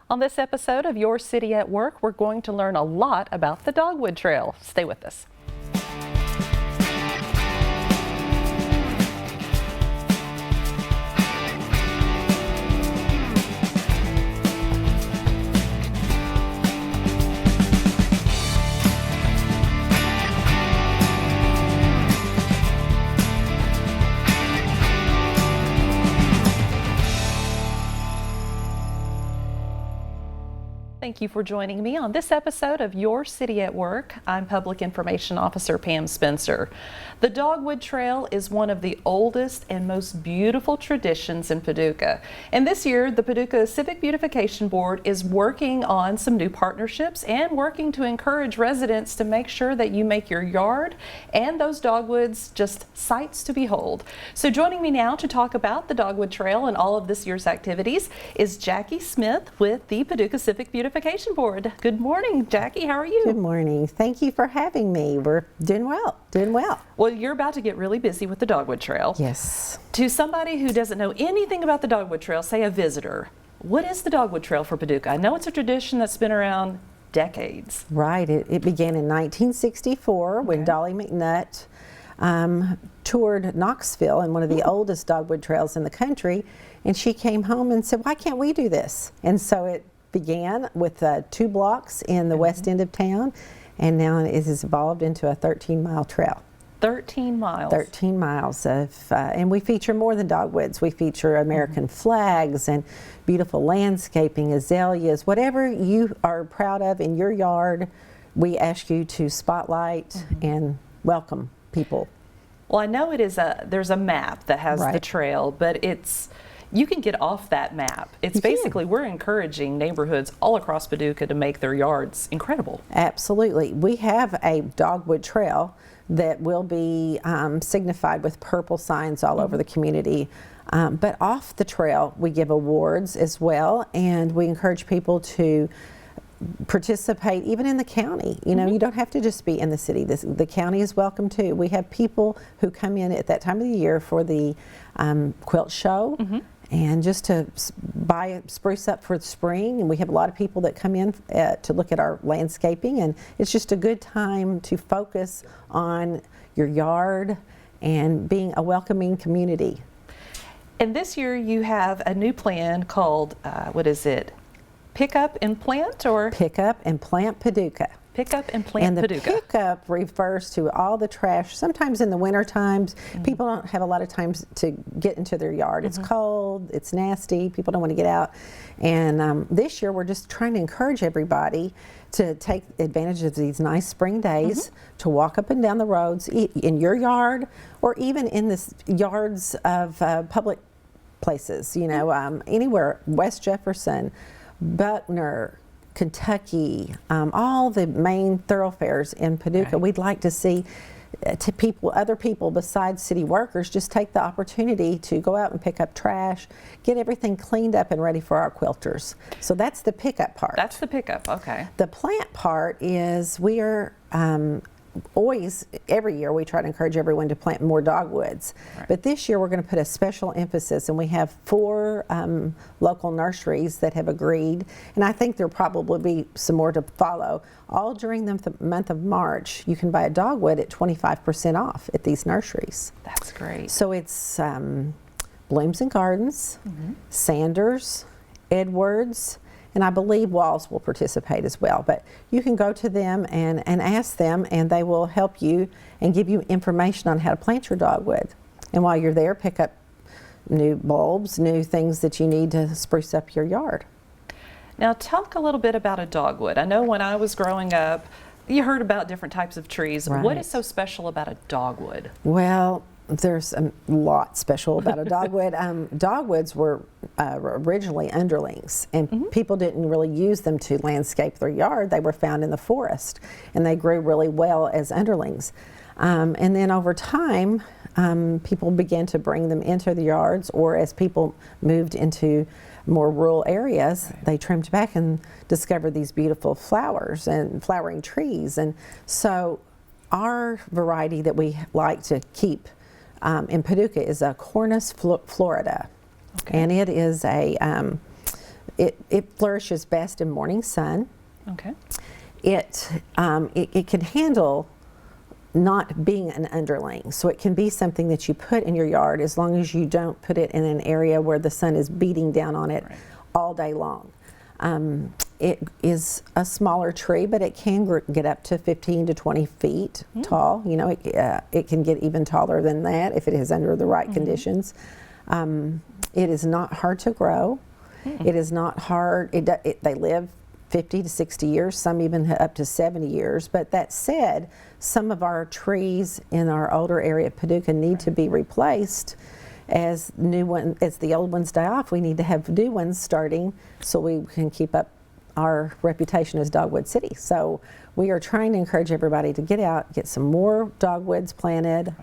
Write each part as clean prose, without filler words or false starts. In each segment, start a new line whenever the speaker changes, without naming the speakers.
On this episode of Your City at Work, we're going to learn a lot about the Dogwood Trail. Stay with us. Thank you for joining me on this episode of Your City at Work. I'm Public Information Officer Pam Spencer. The Dogwood Trail is one of the oldest and most beautiful traditions in Paducah. And this year, the Paducah Civic Beautification Board is working on some new partnerships and working to encourage residents to make sure that you make your yard and those dogwoods just sights to behold. So joining me now to talk about the Dogwood Trail and all of this year's activities is Jackie Smith with the Paducah Civic Beautification Board. Good morning, Jackie. How are you?
Good morning. Thank you for having me. We're doing well.
Well, you're about to get really busy with the Dogwood Trail.
Yes.
To somebody who doesn't know anything about the Dogwood Trail, say a visitor, what is the Dogwood Trail for Paducah? I know it's a tradition that's been around decades.
Right. It began in 1964 when Dolly McNutt toured Knoxville in one of the oldest dogwood trails in the country, and she came home and said, why can't we do this? And so it began with 2 blocks in the west end of town, and now it has evolved into a 13-mile trail.
13 miles.
13 miles of, and we feature more than dogwoods. We feature American flags and beautiful landscaping, azaleas, whatever you are proud of in your yard, we ask you to spotlight and welcome people.
Well, I know there's a map that has the trail, but you can get off that map. It's basically, we're encouraging neighborhoods all across Paducah to make their yards incredible.
Absolutely. We have a dogwood trail that will be signified with purple signs all over the community. But off the trail, we give awards as well, and we encourage people to participate even in the county. You know, you don't have to just be in the city. The county is welcome too. We have people who come in at that time of the year for the quilt show and just to spruce up for the spring. And we have a lot of people that come in to look at our landscaping, and it's just a good time to focus on your yard and being a welcoming community.
And this year you have a new plan called, what is it? Pick Up and Plant, or?
Pick Up and Plant Paducah.
Pick Up and Plant Paducah.
And the pickup refers to all the trash. Sometimes in the winter times, people don't have a lot of time to get into their yard. It's cold, it's nasty, people don't want to get out. And this year we're just trying to encourage everybody to take advantage of these nice spring days to walk up and down the roads in your yard, or even in the yards of public places, you know, anywhere, West Jefferson, Buckner, Kentucky, all the main thoroughfares in Paducah. We'd like to see other people besides city workers just take the opportunity to go out and pick up trash, get everything cleaned up and ready for our quilters. So that's the pickup part.
That's the pickup, okay.
The plant part is we are always, every year we try to encourage everyone to plant more dogwoods. But this year we're going to put a special emphasis, and we have 4 local nurseries that have agreed, and I think there'll probably be some more to follow. All during the month of March, you can buy a dogwood at 25% off at these nurseries.
That's great.
So it's Blooms and Gardens, Sanders, Edwards, and I believe Walls will participate as well. But you can go to them and ask them, and they will help you and give you information on how to plant your dogwood. And while you're there, pick up new bulbs, new things that you need to spruce up your yard.
Now talk a little bit about a dogwood. I know when I was growing up, you heard about different types of trees. What is so special about a dogwood?
Well, there's a lot special about a dogwood. Dogwoods were originally underlings, and people didn't really use them to landscape their yard. They were found in the forest, and they grew really well as underlings. And then over time, people began to bring them into the yards, or as people moved into more rural areas, they trimmed back and discovered these beautiful flowers and flowering trees. And so our variety that we like to keep in Paducah is a Cornus Florida. And it is a it flourishes best in morning sun.
Okay.
It can handle not being an underling, so it can be something that you put in your yard as long as you don't put it in an area where the sun is beating down on it all day long. It is a smaller tree, but it can get up to 15 to 20 feet tall. You know, it can get even taller than that if it is under the right conditions. It is not hard to grow. It is not hard. They live 50 to 60 years, some even up to 70 years. But that said, some of our trees in our older area of Paducah need to be replaced. As the old ones die off, we need to have new ones starting so we can keep up our reputation as Dogwood City. So we are trying to encourage everybody to get out, get some more dogwoods planted.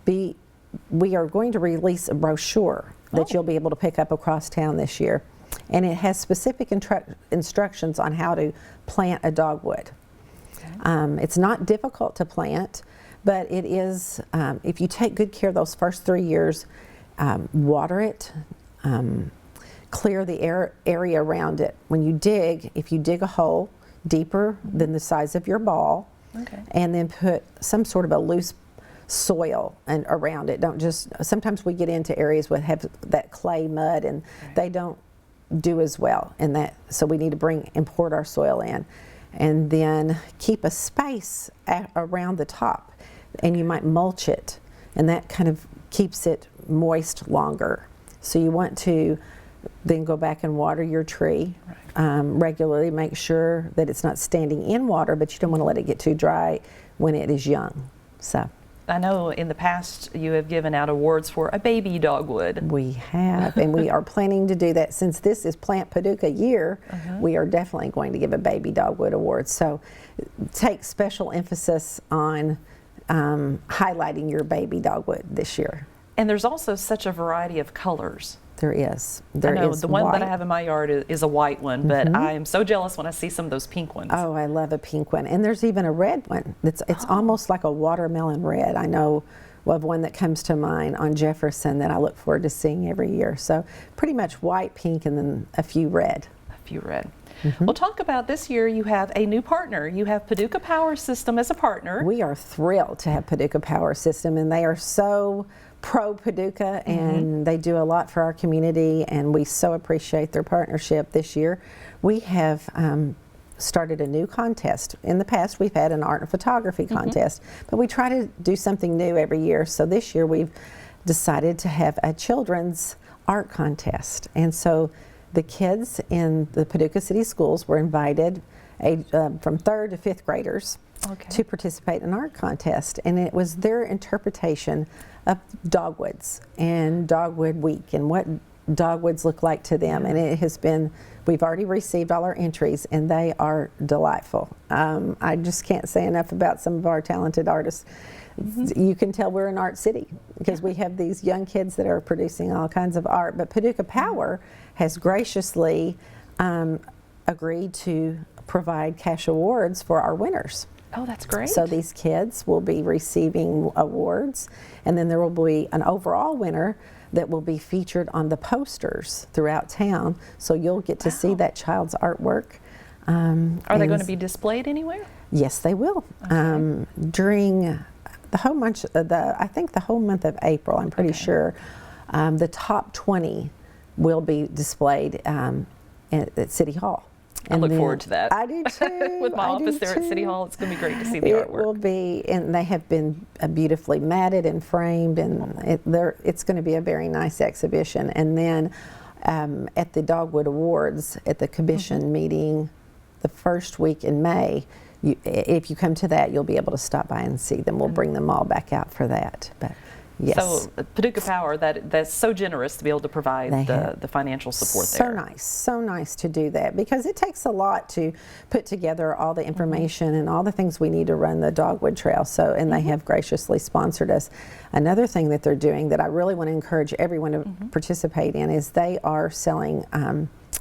We are going to release a brochure that you'll be able to pick up across town this year. And it has specific instructions on how to plant a dogwood. Okay. It's not difficult to plant, but it is, if you take good care those first 3 years, water it, clear the area around it. When you dig, if you dig a hole deeper than the size of your ball, and then put some sort of a loose soil and around it. Don't just, sometimes we get into areas that have that clay mud and they don't do as well in that, so we need to import our soil in, and then keep a space around the top, and you might mulch it, and that kind of keeps it moist longer. So you want to then go back and water your tree regularly. Make sure that it's not standing in water, but you don't want to let it get too dry when it is young. So
I know in the past you have given out awards for a baby dogwood.
We have, and we are planning to do that. Since this is Plant Paducah year, we are definitely going to give a baby dogwood award. So take special emphasis on highlighting your baby dogwood this year.
And there's also such a variety of colors.
There is.
I know the one that I have in my yard is a white one, but I am so jealous when I see some of those pink ones.
Oh, I love a pink one. And there's even a red one. It's almost like a watermelon red. I know of one that comes to mind on Jefferson that I look forward to seeing every year. So pretty much white, pink, and then a few red.
A few red. We'll talk about this year. You have a new partner. You have Paducah Power System as a partner.
We are thrilled to have Paducah Power System, and they are so pro Paducah, and they do a lot for our community, and we so appreciate their partnership this year. We have started a new contest. In the past, we've had an art and photography contest, but we try to do something new every year. So this year we've decided to have a children's art contest, and so the kids in the Paducah City Schools were invited, from 3rd to 5th graders, to participate in an art contest, and it was their interpretation of dogwoods and Dogwood Week and what dogwoods look like to them. And it has been, we've already received all our entries, and they are delightful. I just can't say enough about some of our talented artists. You can tell we're an art city because we have these young kids that are producing all kinds of art. But Paducah Power has graciously agreed to provide cash awards for our winners.
Oh, that's great.
So these kids will be receiving awards, and then there will be an overall winner that will be featured on the posters throughout town. So you'll get to see that child's artwork.
Are they going to be displayed anywhere?
Yes, they will. During the whole month, I think the whole month of April, I'm pretty sure, the top 20 will be displayed at City Hall.
I look forward to that.
I do too.
With my office there at City Hall, it's going to be great to see the artwork.
It will be, and they have been beautifully matted and framed, and it's going to be a very nice exhibition. And then at the Dogwood Awards, at the commission meeting the first week in May, if you come to that, you'll be able to stop by and see them. We'll bring them all back out for that. But yes.
So Paducah Power, that's so generous to be able to provide the financial support there.
So nice to do that, because it takes a lot to put together all the information and all the things we need to run the Dogwood Trail. So, and they have graciously sponsored us. Another thing that they're doing that I really want to encourage everyone to participate in is they are selling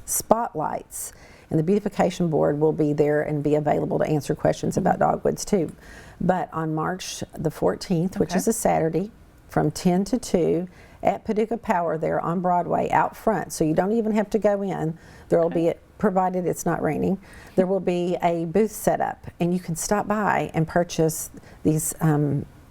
spotlights. And the beautification board will be there and be available to answer questions about dogwoods too. But on March the 14th, which is a Saturday, from 10 to 2 at Paducah Power there on Broadway out front, so you don't even have to go in. There will be, provided it's not raining, there will be a booth set up, and you can stop by and purchase these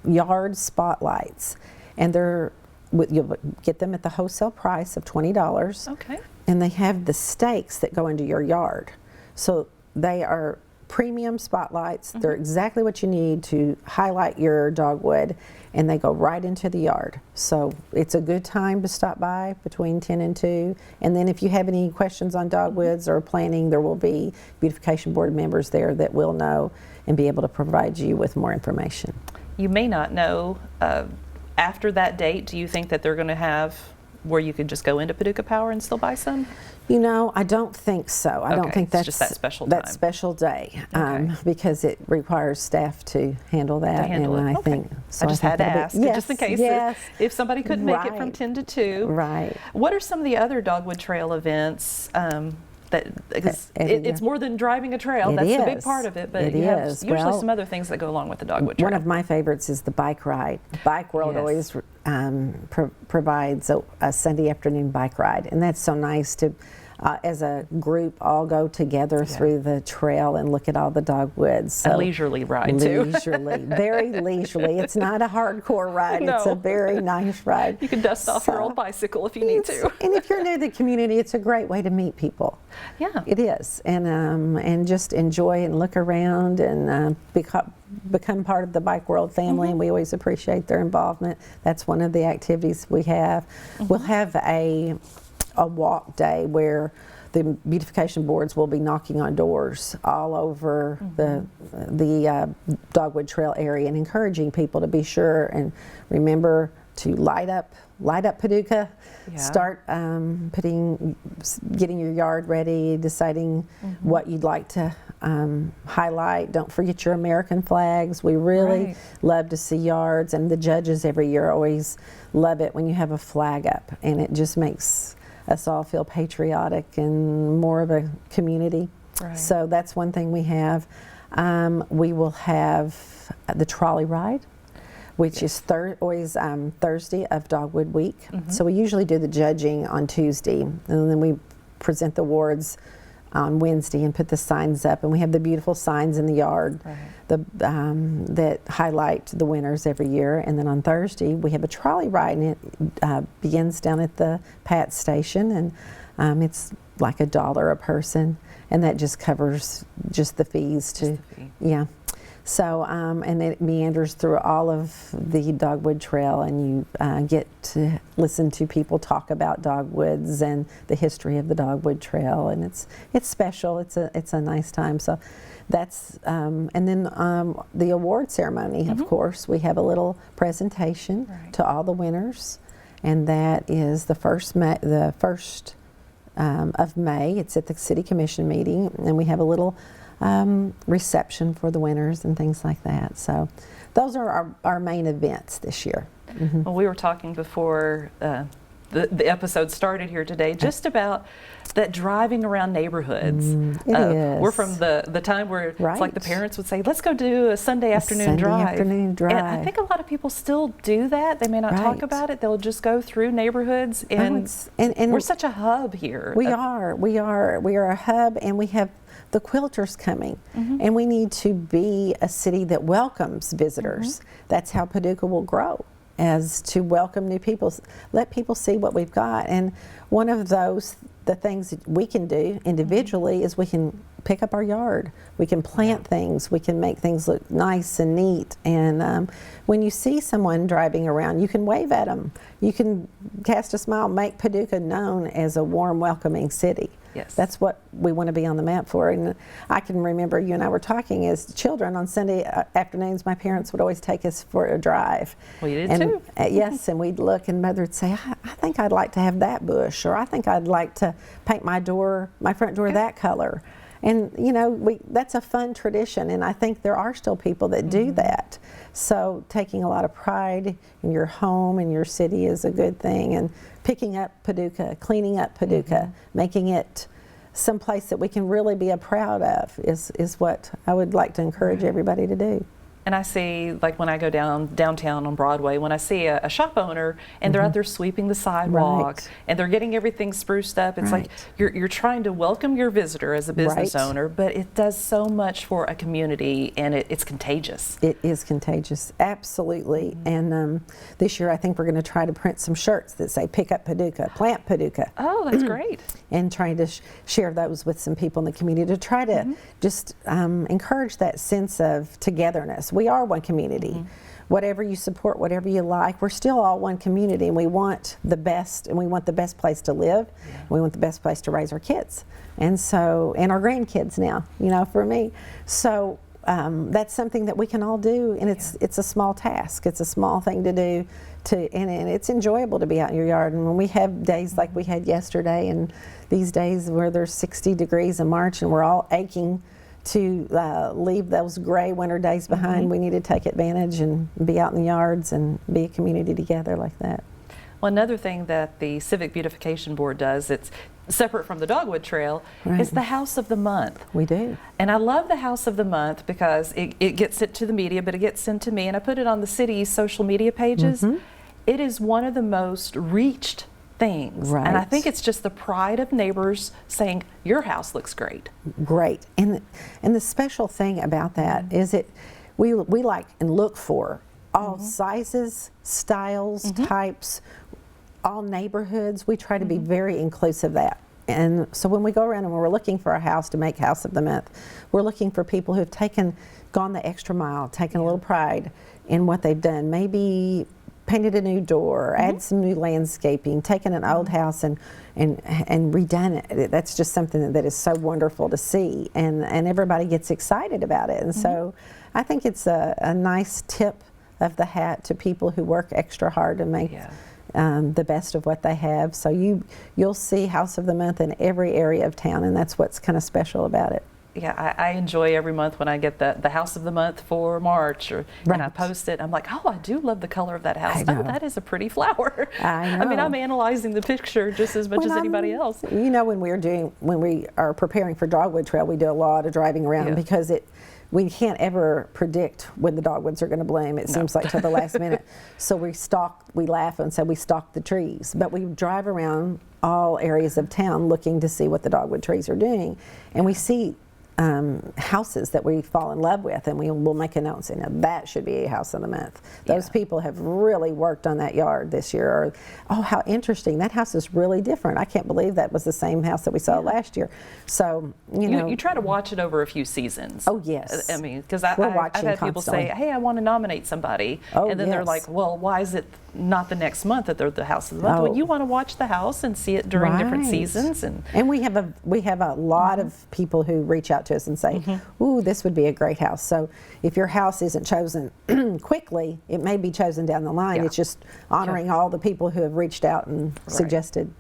yard spotlights, and you'll get them at the wholesale price of $20.
Okay.
And they have the stakes that go into your yard. So they are premium spotlights. They're exactly what you need to highlight your dogwood, and they go right into the yard. So it's a good time to stop by between 10 and 2. And then if you have any questions on dogwoods or planning, there will be beautification board members there that will know and be able to provide you with more information.
You may not know, after that date, do you think that they're going to have where you could just go into Paducah Power and still buy some?
You know, I don't think so. I don't think
it's
that's
just that special
that
time.
special day, because it requires staff to handle that.
handle
and
it.
I think
I just had to ask, just in case if somebody couldn't make it from
Right.
10 to 2.
Right.
What are some of the other Dogwood Trail events? It's more than driving a trail. That's the big part of it, but you have usually some other things that go along with the Dogwood Trail.
One of my favorites is the bike ride. Bike World always provides a Sunday afternoon bike ride, and that's so nice to, as a group, all go together through the trail and look at all the dogwoods. So
a leisurely ride, too.
Leisurely, very leisurely. It's not a hardcore ride.
No.
It's a very nice ride.
You can dust off your old bicycle if you need to.
And if you're new to the community, it's a great way to meet people.
Yeah.
It is. And just enjoy and look around and become part of the Bike World family, and we always appreciate their involvement. That's one of the activities we have. We'll have a walk day where the beautification boards will be knocking on doors all over the Dogwood Trail area and encouraging people to be sure and remember to light up Paducah. Start getting your yard ready, deciding what you'd like to highlight. Don't forget your American flags. We really love to see yards, and the judges every year always love it when you have a flag up, and it just makes us all feel patriotic and more of a community. So that's one thing we have. We will have the Trolley Ride, which is always Thursday of Dogwood Week. So we usually do the judging on Tuesday, and then we present the awards on Wednesday and put the signs up. And we have the beautiful signs in the yard that highlight the winners every year. And then on Thursday we have a trolley ride, and it begins down at the Pat station, and it's like $1 a person, and that just covers just the fees to So, and it meanders through all of the Dogwood Trail, and you get to listen to people talk about dogwoods and the history of the Dogwood Trail, and it's special. It's a nice time. So, that's and then the award ceremony. Of course, we have a little presentation to all the winners, and that is the first of May. It's at the City Commission meeting, and we have a little reception for the winners and things like that. So those are our main events this year.
Well, we were talking before the episode started here today just about that driving around neighborhoods. We're from the time where it's like the parents would say, let's go do a Sunday afternoon drive. And I think a lot of people still do that. They may not talk about it. They'll just go through neighborhoods, and we're such a hub here.
We are a hub, and we have the quilters coming, and we need to be a city that welcomes visitors. That's how Paducah will grow, as to welcome new people, let people see what we've got. And one of the things that we can do individually is we can pick up our yard, we can plant things, we can make things look nice and neat. And when you see someone driving around, you can wave at them, you can cast a smile, make Paducah known as a warm, welcoming city.
Yes.
That's what we want to be on the map for. And I can remember you and I were talking as children on Sunday afternoons. My parents would always take us for a drive.
Well, you did too.
Yes, and we'd look, and Mother would say, I think I'd like to have that bush, or I think I'd like to paint my front door that color. And you know, that's a fun tradition, and I think there are still people that do that. So taking a lot of pride in your home and your city is a good thing, and picking up Paducah, cleaning up Paducah, making it someplace that we can really be proud of is what I would like to encourage everybody to do.
And I see, like when I go downtown on Broadway, when I see a shop owner and they're out there sweeping the sidewalk
Right.
and they're getting everything spruced up, it's like you're trying to welcome your visitor as a business owner, but it does so much for a community, and it's contagious.
It is contagious, absolutely. And this year I think we're going to try to print some shirts that say "Pick Up Paducah," "Plant Paducah."
Oh, that's great.
And trying to share those with some people in the community to try to just encourage that sense of togetherness. We are one community. Whatever you support, whatever you like, we're still all one community, and we want the best, and we want the best place to live. We want the best place to raise our kids, and our grandkids now, for me. So that's something that we can all do, and it's a small task. It's a small thing to do, and it's enjoyable to be out in your yard. And when we have days like we had yesterday, and these days where there's 60 degrees in March, and we're all aching to leave those gray winter days behind, we need to take advantage and be out in the yards and be a community together like that.
Well, another thing that the Civic Beautification Board does, it's separate from the Dogwood Trail, is the House of the Month.
We do.
And I love the House of the Month because it gets sent to the media, but it gets sent to me, and I put it on the city's social media pages. It is one of the most reached things. And I think it's just the pride of neighbors saying, your house looks great.
Great. And the special thing about that is we like and look for all sizes, styles, types, all neighborhoods. We try to be very inclusive of that. And so when we go around and we're looking for a house to make House of the Month, we're looking for people who have gone the extra mile, taken a little pride in what they've done. Maybe painted a new door, add some new landscaping, taken an old house and redone it. That's just something that is so wonderful to see, and everybody gets excited about it. And so I think it's a nice tip of the hat to people who work extra hard to make the best of what they have. So you'll see House of the Month in every area of town, and that's what's kind of special about it.
Yeah, I enjoy every month when I get the House of the Month for March, and I post it. I'm like, oh, I do love the color of that house. Oh, that is a pretty flower.
I know.
I mean, I'm analyzing the picture just as much as anybody else.
When we are preparing for Dogwood Trail, we do a lot of driving around because we can't ever predict when the dogwoods are going to bloom. It seems like till the last minute. So we laugh and say we stalk the trees, but we drive around all areas of town looking to see what the dogwood trees are doing, and we see houses that we fall in love with, and we'll make a note and say, now that should be a House of the Month. Those people have really worked on that yard this year. Or, oh, how interesting, that house is really different. I can't believe that was the same house that we saw last year. So, you
try to watch it over a few seasons.
Oh, yes.
I mean, because I've had people say, hey, I want to nominate somebody. And then they're like, well, why is it not the next month that they're the House of the Month? Well, you want to watch the house and see it during different seasons. And
we have a lot of people who reach out to us and say, ooh, this would be a great house. So if your house isn't chosen quickly, it may be chosen down the line. It's just honoring all the people who have reached out and suggested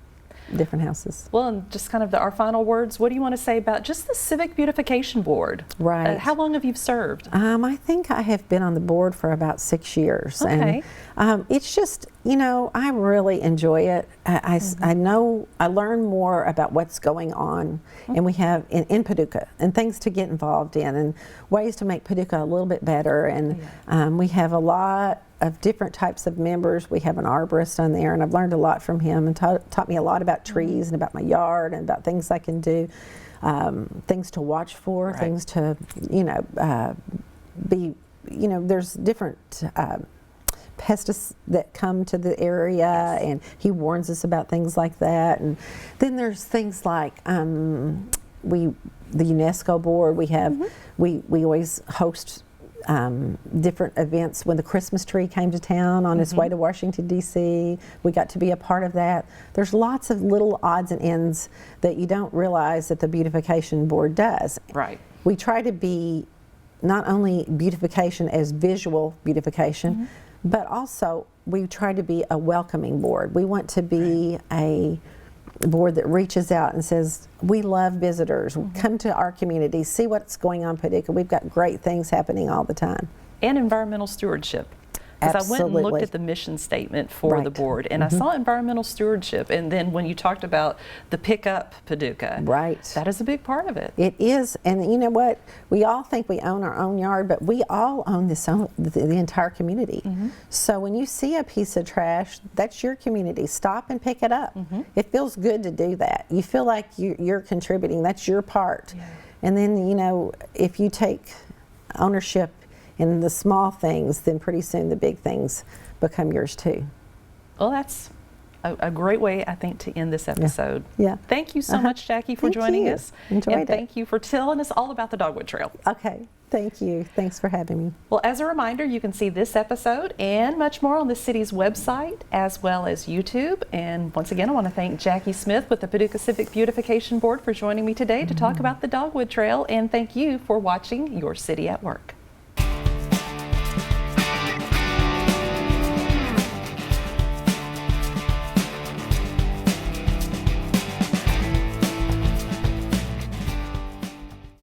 different houses.
Well, and just kind of our final words, what do you want to say about just the Civic Beautification Board?
Right.
How long have you served?
I think I have been on the board for about 6 years.
Okay.
And it's just, I really enjoy it. I know, I learn more about what's going on, and we have in Paducah, and things to get involved in, and ways to make Paducah a little bit better. And we have a lot of different types of members. We have an arborist on there, and I've learned a lot from him, and taught me a lot about trees and about my yard and about things I can do, things to watch for, things to, there's different pests that come to the area, and he warns us about things like that. And then there's things like the UNESCO board. We have we always host different events. When the Christmas tree came to town on its way to Washington, D.C., we got to be a part of that. There's lots of little odds and ends that you don't realize that the beautification board does.
Right.
We try to be not only beautification as visual beautification, but also we try to be a welcoming board. We want to be a board that reaches out and says, we love visitors. Come to our community, see what's going on in Paducah. We've got great things happening all the time.
And environmental stewardship. Because I went and looked
Absolutely.
at the mission statement for the
Right.
board, and I saw environmental stewardship, and then when you talked about the pickup Paducah,
Right.
that is a big part of it.
It is, and you know what? We all think we own our own yard, but we all own the entire community. So when you see a piece of trash, that's your community. Stop and pick it up. It feels good to do that. You feel like you're contributing. That's your part.
Yeah.
And then, you know, if you take ownership in the small things, then pretty soon the big things become yours too.
Well, that's a great way, I think, to end this episode.
Yeah.
Thank you so much, Jackie, for
Thank
joining
you.
us.
Enjoyed
and
it.
thank you for telling us all about the Dogwood Trail.
Okay, thank you. Thanks for having me.
Well, as a reminder, you can see this episode and much more on the city's website as well as YouTube. And once again, I want to thank Jackie Smith with the Paducah Civic Beautification Board for joining me today to talk about the Dogwood Trail. And thank you for watching Your City at Work.